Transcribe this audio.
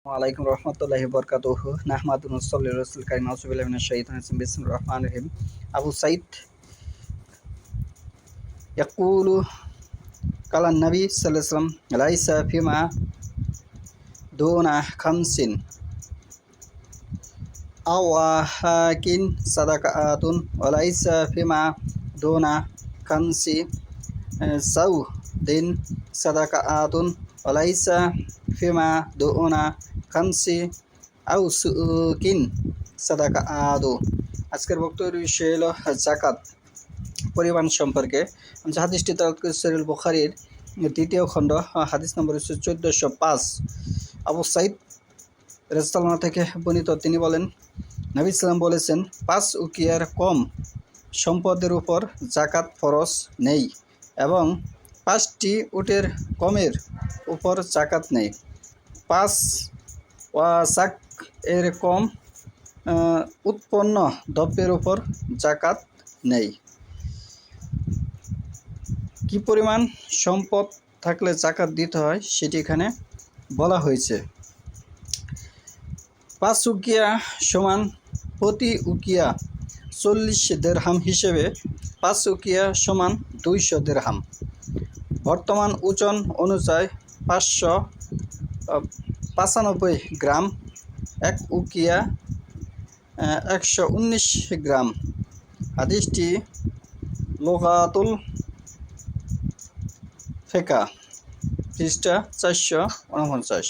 ওয়ালাইকুম রহমতুল্লাহি বরকাতুহু নাহমাদুহু ওয়া নুসাল্লি আলা রাসূলিল কারীম আউযু বিল্লাহি মিনাশ শাইতানির রাজিম বিসমিল্লাহির রহমানির রহিম আবু সাঈদ ইয়াকুলু কালা নবী সাল্লাল্লাহু আলাইহি ওয়াসাল্লাম লাইসা ফিমা দুনা খামসিন আওয়াহাকিন সাদাকাতুন ওয়া লাইসা ফিমা দুনা খামসি সাউদিন সাদাকাতুন ওয়া লাইসা ফিমা দুনা খামসি আউসুকিন সাদাকাতু। আজকের বক্তব্যের বিষয় হলো যাকাত পরিমাণ সম্পর্কে। যে হাদিসটি তেলাওয়াত করেছে সহিহ বুখারীর ২য় খণ্ড, হাদিস নম্বর হচ্ছে ১৪০৫। আবু সাঈদ রাদিয়াল্লাহু আনহু থেকে বর্ণিত, তিনি বলেন, নবী সাল্লাল্লাহু বলেছেন, ৫ উকিয়ার কম সম্পদের উপর যাকাত ফরজ নেই এবং ৫টি উটের কমের উপর যাকাত নেই। ৫ ওয়াসাক এর কম উৎপন্ন দ্রব্যের উপর যাকাত নেই। কি পরিমাণ সম্পদ থাকলে যাকাত দিতে হয় সেটি এখানে বলা হয়েছে। ৫ উকিয়া সমান প্রতি উকিয়া ৪০ দিরহাম হিসেবে ৫ উকিয়া সমান ২০০ দিরহাম। বর্তমান ওজন অনুযায়ী ৫৯৫ গ্রাম, ১ উকিয়া ১১৯ গ্রাম। হাদিসটি লুগাতুল ফিকহ, পৃষ্ঠা ৪৪৯।